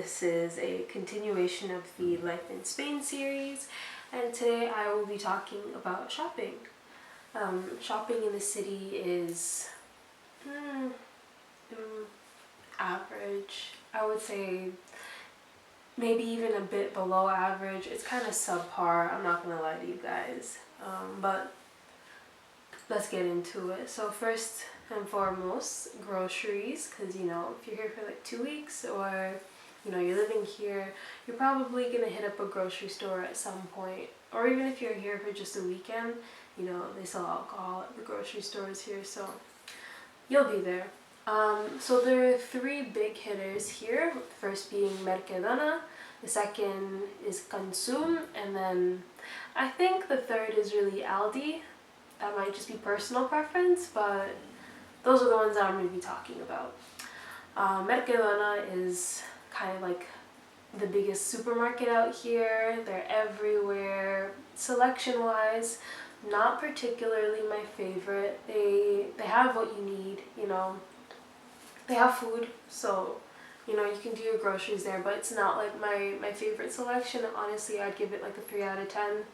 This is a continuation of the Life in Spain series, and today I will be talking about shopping. Shopping in the city is average. I would say maybe even a bit below average. It's kind of subpar, I'm not gonna lie to you guys. But let's get into it. So first and foremost, groceries, because if you're here for like 2 weeks or you're living here, you're probably gonna hit up a grocery store at some point. Or even if you're here for just a weekend, they sell alcohol at the grocery stores here, so you'll be there. So there are 3 big hitters here, the first being Mercadona, the second is Consum, and then I think the third is really Aldi. That might just be personal preference, but those are the ones that I'm going to be talking about. Mercadona is kind of like the biggest supermarket out here. They're everywhere. Selection-wise, not particularly my favorite. They have what you need, They have food, so you can do your groceries there, but it's not like my favorite selection. Honestly, I'd give it like a 3 out of 10.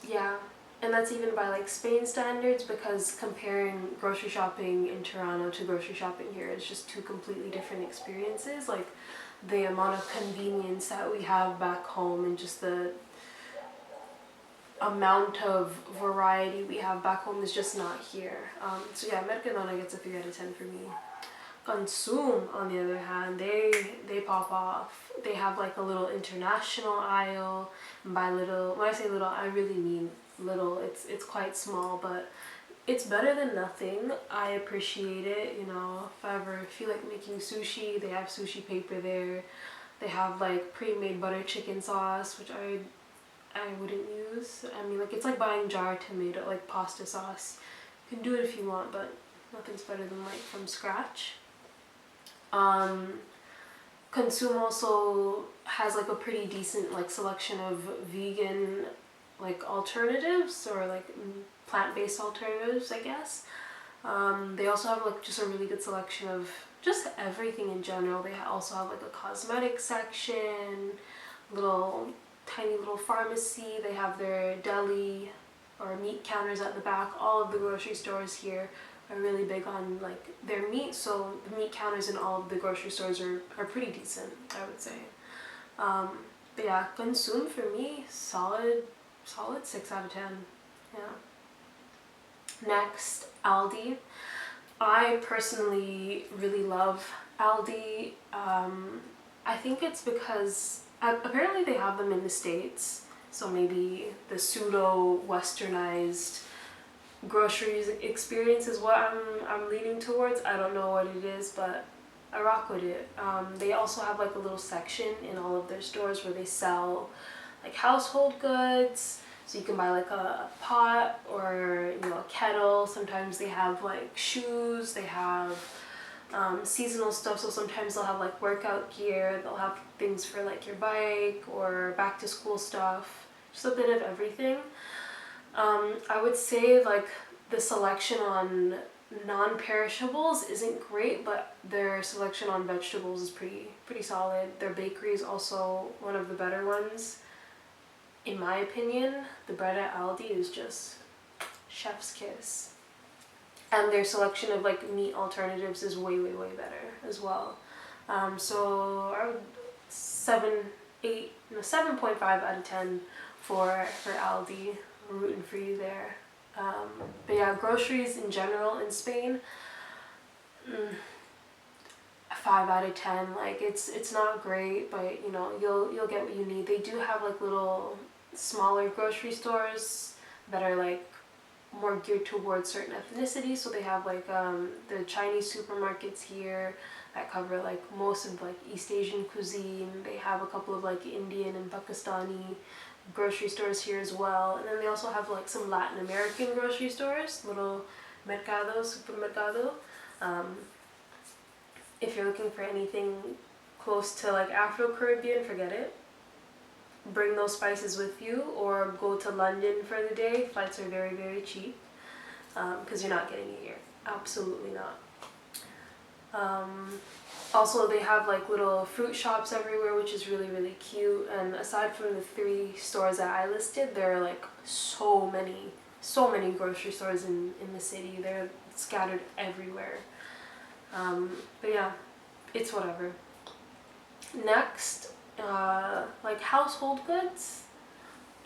Yeah. And that's even by like Spain standards, because comparing grocery shopping in Toronto to grocery shopping here is just 2 completely different experiences. Like the amount of convenience that we have back home and just the amount of variety we have back home is just not here. So yeah, Mercadona gets a 3 out of 10 for me. Consum, on the other hand, they pop off. They have like a little international aisle. And by little, when I say little, I really mean little. It's quite small, but it's better than nothing. I appreciate it. If I ever feel like making sushi, they have sushi paper there. They have like pre-made butter chicken sauce, which I wouldn't use. I mean, like, it's like buying jar tomato, like pasta sauce. You can do it if you want, but nothing's better than like from scratch. Consum also has like a pretty decent like selection of vegan like alternatives, or like plant-based alternatives, I guess. They also have like just a really good selection of just everything in general. They also have like a cosmetic section, tiny little pharmacy. They have their deli or meat counters at the back. All of the grocery stores here are really big on like their meat, so the meat counters in all of the grocery stores are pretty decent, I would say. But yeah, Consum for me, solid 6 out of 10. Yeah. Next, Aldi. I personally really love Aldi. I think it's because apparently they have them in the States, so maybe the pseudo westernized groceries experience is what I'm leaning towards. I don't know what it is, but I rock with it. They also have like a little section in all of their stores where they sell like household goods, so you can buy like a pot or a kettle. Sometimes they have like shoes. They have seasonal stuff, so sometimes they'll have like workout gear. They'll have things for like your bike or back to school stuff, just a bit of everything. I would say like the selection on non-perishables isn't great, but their selection on vegetables is pretty solid. Their bakery is also one of the better ones. In my opinion, the bread at Aldi is just chef's kiss. And their selection of like meat alternatives is way better as well. So I would 7.5 out of 10 for Aldi. I'm rooting for you there. But yeah, groceries in general in Spain, 5 out of 10. Like it's not great, but you'll get what you need. They do have like little smaller grocery stores that are like more geared towards certain ethnicities. So they have like the Chinese supermarkets here that cover like most of like East Asian cuisine. They have a couple of like Indian and Pakistani grocery stores here as well, and then they also have like some Latin American grocery stores, little supermercado. If you're looking for anything close to like Afro-Caribbean, forget it. Bring those spices with you, or go to London for the day. Flights are very cheap, because you're not getting it here. Absolutely not. Also, they have like little fruit shops everywhere, which is really, really cute. And aside from the 3 stores that I listed, there are like so many grocery stores in the city. They're scattered everywhere. But yeah, it's whatever. Next, like household goods,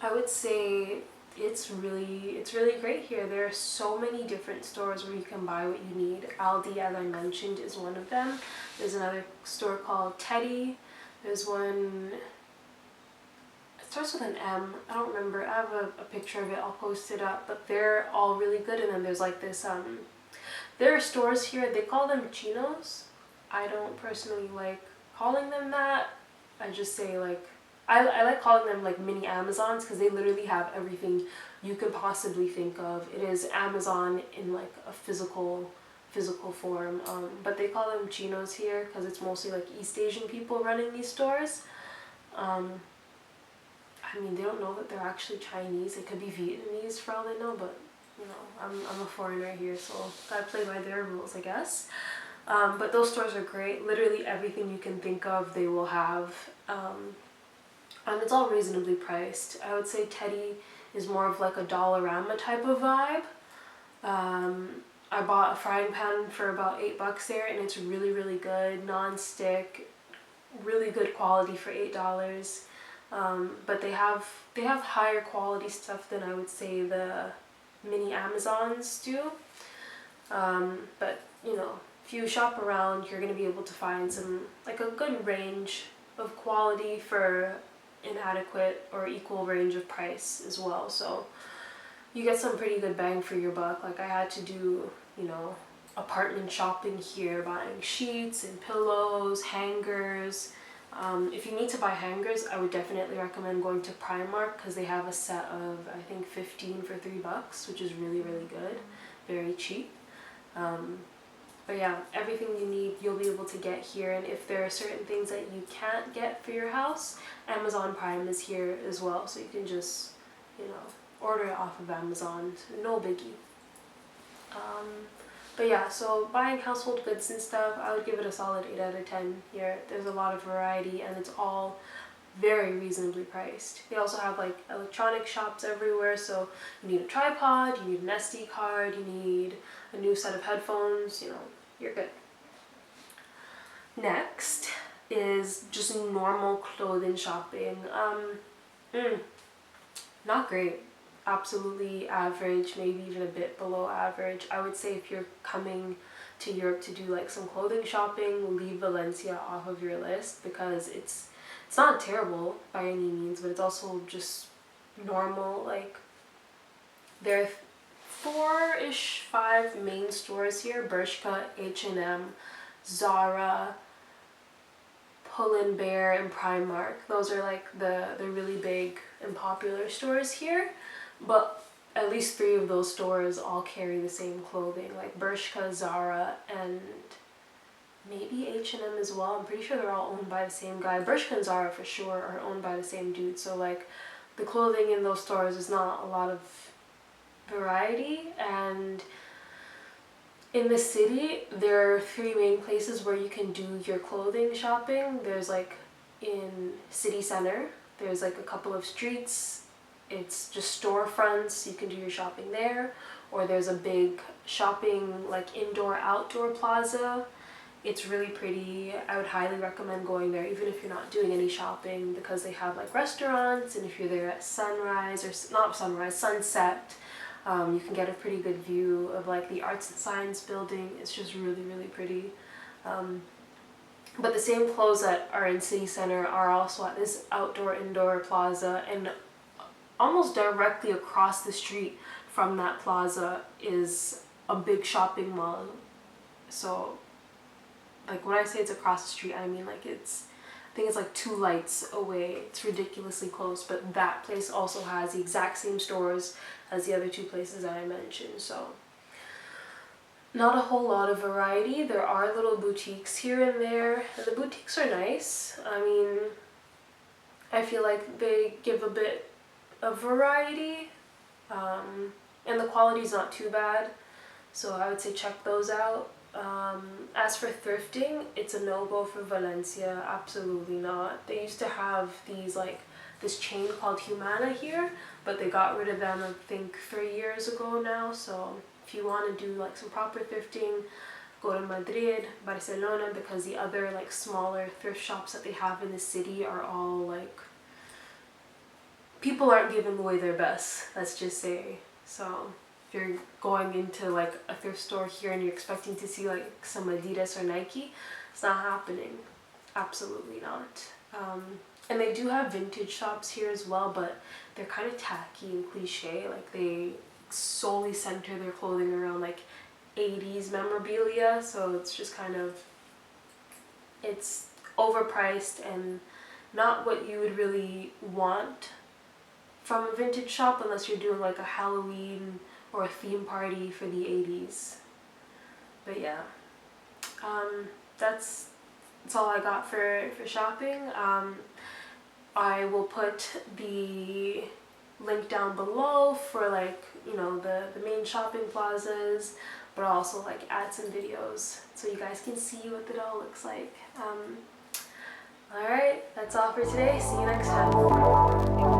I would say it's really great here. There are so many different stores where you can buy what you need. Aldi, as I mentioned, is one of them. There's another store called Teddy. There's one, it starts with an M. I don't remember. I have a picture of it. I'll post it up. But they're all really good. And then there's like this, there are stores here. They call them chinos. I don't personally like calling them that. I just say like, I like calling them like mini Amazons because they literally have everything you could possibly think of. It is Amazon in like a physical form, but they call them chinos here because it's mostly like East Asian people running these stores. I mean, they don't know that they're actually Chinese. They could be Vietnamese for all they know, but you know, I'm a foreigner here, so gotta play by their rules, I guess. But those stores are great. Literally everything you can think of they will have. And it's all reasonably priced. I would say Teddy is more of like a Dollarama type of vibe. I bought a frying pan for about $8 there, and it's really, really good, non-stick, really good quality for $8. But they have higher quality stuff than I would say the mini Amazons do. But you know, if you shop around, you're gonna be able to find some like a good range of quality for an adequate or equal range of price as well. So you get some pretty good bang for your buck. Like I had to do, you know, apartment shopping here, buying sheets and pillows, hangers. If you need to buy hangers, I would definitely recommend going to Primark because they have a set of, I think, 15 for $3, which is really, really good, very cheap. But yeah, everything you need you'll be able to get here, and if there are certain things that you can't get for your house, Amazon Prime is here as well, so you can just, you know, order it off of Amazon, no biggie. But yeah, so buying household goods and stuff, I would give it a solid 8 out of 10 here. There's a lot of variety and it's all very reasonably priced. They also have like electronic shops everywhere, so you need a tripod, you need an SD card, you need a new set of headphones, you know, you're good. Next is just normal clothing shopping. Not great. Absolutely average, maybe even a bit below average. I would say if you're coming to Europe to do like some clothing shopping, leave Valencia off of your list because it's not terrible by any means, but it's also just normal. Like there are 4-ish, 5 main stores here: Bershka, H&M, Zara, Pull&Bear, and Primark. Those are like the really big and popular stores here, but at least 3 of those stores all carry the same clothing, like Bershka, Zara, and maybe H&M as well. I'm pretty sure they're all owned by the same guy. Bershka and Zara for sure are owned by the same dude, so like the clothing in those stores is not a lot of variety. And in the city, there are 3 main places where you can do your clothing shopping. There's like in city center, there's like a couple of streets, it's just storefronts, you can do your shopping there, or there's a big shopping like indoor outdoor plaza. It's really pretty. I would highly recommend going there even if you're not doing any shopping, because they have like restaurants, and if you're there at sunrise, or not sunrise, sunset, you can get a pretty good view of like the Arts and Science building. It's just really, really pretty. But the same clothes that are in city center are also at this outdoor indoor plaza, and almost directly across the street from that plaza is a big shopping mall. So like when I say it's across the street, I mean like I think it's like 2 lights away. It's ridiculously close, but that place also has the exact same stores as the other 2 places that I mentioned. So not a whole lot of variety. There are little boutiques here and there, and the boutiques are nice. I mean, I feel like they give a bit of variety, and the quality's not too bad. So I would say check those out. As for thrifting, it's a no-go for Valencia. Absolutely not. They used to have these like this chain called Humana here, but they got rid of them I think 3 years ago now. So if you want to do like some proper thrifting, go to Madrid, Barcelona, because the other like smaller thrift shops that they have in the city are all like, people aren't giving away their best, let's just say. So if you're going into like a thrift store here and you're expecting to see like some Adidas or Nike, it's not happening. Absolutely not. And they do have vintage shops here as well, but they're kind of tacky and cliche. Like they solely center their clothing around like 80s memorabilia, so it's just kind of, it's overpriced and not what you would really want from a vintage shop unless you're doing like a Halloween or a theme party for the 80s. But yeah, that's all I got for shopping. I will put the link down below for like, you know, the main shopping plazas, but I'll also like add some videos so you guys can see what it all looks like. Alright, that's all for today. See you next time.